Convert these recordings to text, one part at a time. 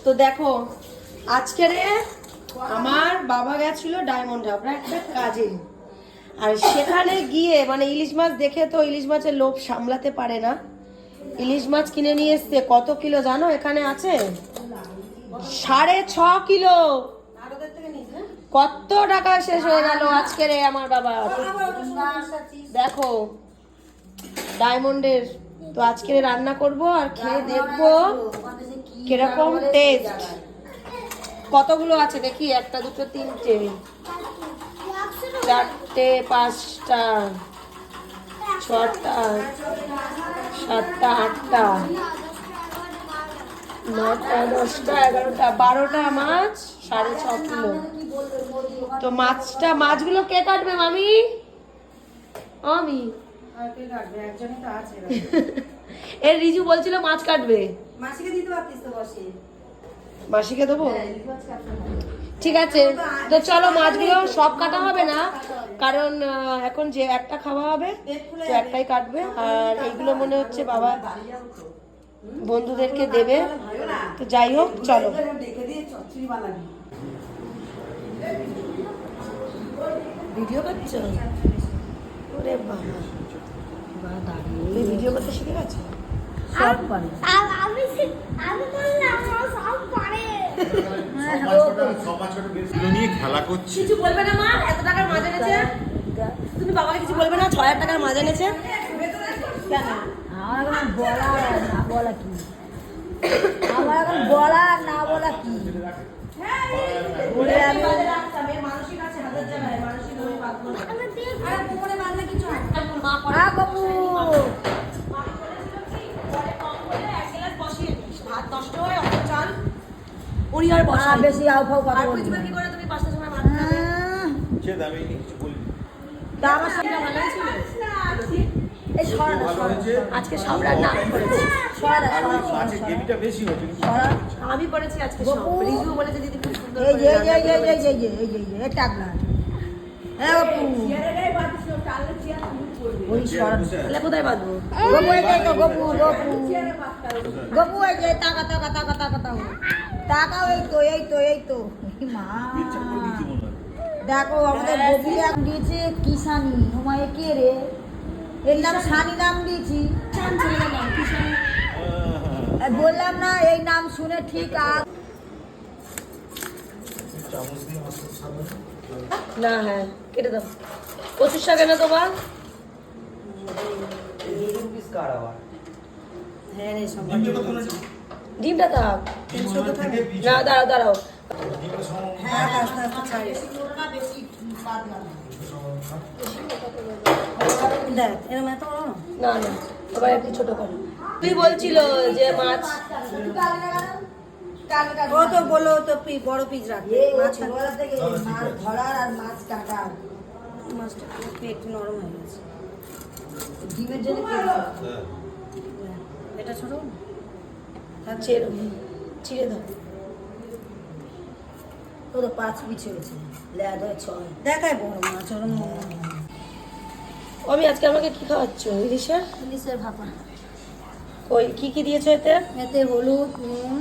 তো দেখো আজকে রে আমার বাবা গেছিল ডায়মন্ড হাবড়া একটা কাজে, আর সেখানে গিয়ে মানে ইলিশ মাছ দেখে তো ইলিশ মাছের লোভ সামলাতে পারে না। ইলিশ মাছ কিনে নিয়ে এসছে। কত কিলো জানো এখানে আছে? 6.5 কিলো। কত টাকা শেষ হয়ে গেল আজকে রে আমার বাবা। দেখো ডায়মন্ডের। তো আজকে রান্না করব আর খেয়ে দেখবো কিরকম টেস্ট। কতগুলো আছে দেখি, 1 2 3 4 5টা 6টা 7টা 8টা 9টা 10টা 11টা 12টা মাছ, 6.5 কিলো। তো মাছগুলো কে কাটবে মামি? আমি। এর রিজু বলছিল মাছ কাটবে। মাসিকে দেবো? ঠিক আছে, তো চলো মাছগুলো সব কাটা হবে না, কারণ এখন যে একটা খাওয়া হবে তো একটাই কাটবে। আর এইগুলো মনে হচ্ছে বাবা বন্ধুদেরকে দেবে। তো যাই হোক চলো। ভিডিও করছো? ওরে বাবা, দাঁড়িয়ে ভিডিও করতে শিখে গেছে। সব পারে। কিছু বলবে না মা? এত টাকার মাছ এনেছে তুমি, বাবাকে কিছু বলবে না? 6,000 টাকার মাছ এনেছে। কেন আমার এখন বলা না বলা কি, আমার এখন বলা না বলা কি। উনি আর বসা বেশি আউ ফাউ কথা আর বলবি কি করে তুমি 5টার সময় ভাত খাবে? চেয়ে দামি কিছু বলি। তা আমার সঙ্গে ভালো ছিল। এই সরাটা আজকে সব রান্না আমি করেছি। সরাটা মাছের গ্রেভিটা বেশি হচ্ছে। আমি করেছি আজকে সব। রিজু বলেছে দিদি খুব সুন্দর এই করে যে রান্না এই যে করেছে। এই যে এই যে এই যে এই টাকলা। হ্যাঁ বাপু ওই সরাটা তাহলে কোথায় বাঁধবো? গপু এই যে তো গপু গপু গপু এই যে টাকা টাকা টাকা টাকা টাকা টাকা এই তো এই তো এই তো মা দেখো আমাদের গপু এক দিয়েছে কিষানি। হুমায় কে রে? এর নাম সানি নাম দিয়েছি। বললাম না এই নাম শুনে ঠিক না হ্যাঁ কেটে দাও। কচুর শাক এনে তো বা। হ্যাঁ রে সব ডিমটা থাক না, দাঁড়াও দাঁড়াও। হ্যাঁ আস্তে আস্তে ছাড়িস দেখ এরকম এত বড় না না আবার একটু ছোট করো। তুই বলছিল যে মাছ ও তো বললো তো বড় পিস রাখতে। মাছ ধরার আর মাছ কাটার মাছটা পেট নরম হয়ে গেছে। ডিমের জন্য এটা ছোট ছিঁড়ে দাও। ও তো 5 পিস হয়েছে, ল্যাদ হয় 6। দেখায় বড় মাছ ওরম আমি আজকে আমাকে কি খাওয়াচ্ছ? ইলিশের ইলিশের ভাপা। ওই কি কি দিয়েছো এতে? এতে হলুদ, নুন,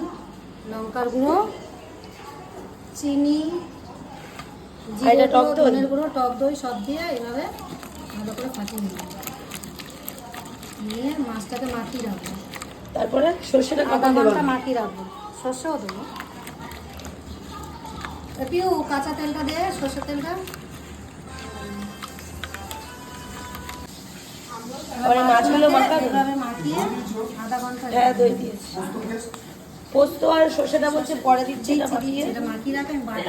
লঙ্কার গুঁড়ো, চিনি, জিরে টক গুঁড়ো, দই? ধনের গুঁড়ো, টক দই সব দিয়ে এভাবে ভালো করে ফাটিয়ে নিয়ে মাছটাকে মাখিয়ে রাখবো। তারপরে সর্ষেটা আধা কখন দেবো? ঘন্টা মাখিয়ে রাখবো। সর্ষেও দেবো। পিউ কাঁচা তেলটা দে, সর্ষের তেলটা। পরে মাছগুলো মাখাবে? এভাবে মাখিয়ে আধা ঘন্টা হ্যাঁ দই দিয়েছি। পোস্ত আর সর্ষেটা বলছে পরে দিচ্ছি, এটা মাখিয়ে। এটা মাখিয়ে রাখে আমি বাড়ি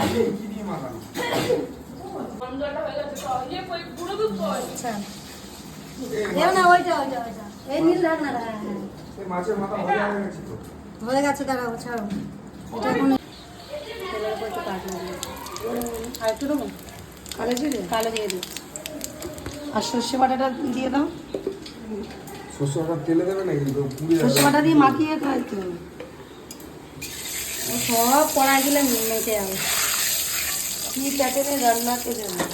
আচ্ছা এও না ওইটা ওইটা ওইটা এই নীল ঢাকনাটা। হ্যাঁ হ্যাঁ হয়ে গেছে, দাঁড়াও ছাড়ো এটা এখন তেলের উপর একটু কাটলাম আর একটু দেবো কালো জিরে কালো দিয়ে দিই। আর সর্ষে বাটাটা দিয়ে দাও। সর্ষে বাটা তেলে দেবে নাকি? সর্ষে বাটা দিয়ে মাখিয়ে খাই তো। সব কড়াই দিলে মেটে যাবে। কি প্যাকেটে রান্না কে জানে।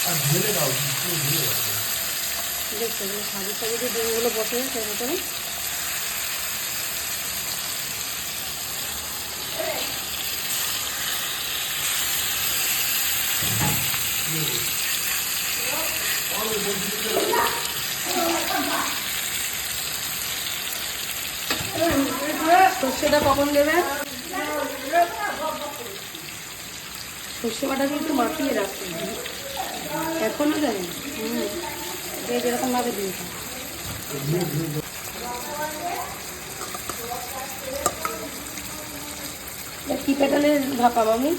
আর ঢেলে দাও, পুরো ঢেলে দাও। দেখছো সাজি সাজিতে ডিমগুলো বসে যাচ্ছে এর ভেতরে। সর্ষেটা কখন দেবে? সর্ষে বাটাকে একটু মাখিয়ে রাখতে এখনো দেয়। যে যেরকমভাবে দিয়েছে। কি প্যাটার্নের ভাপা মামি?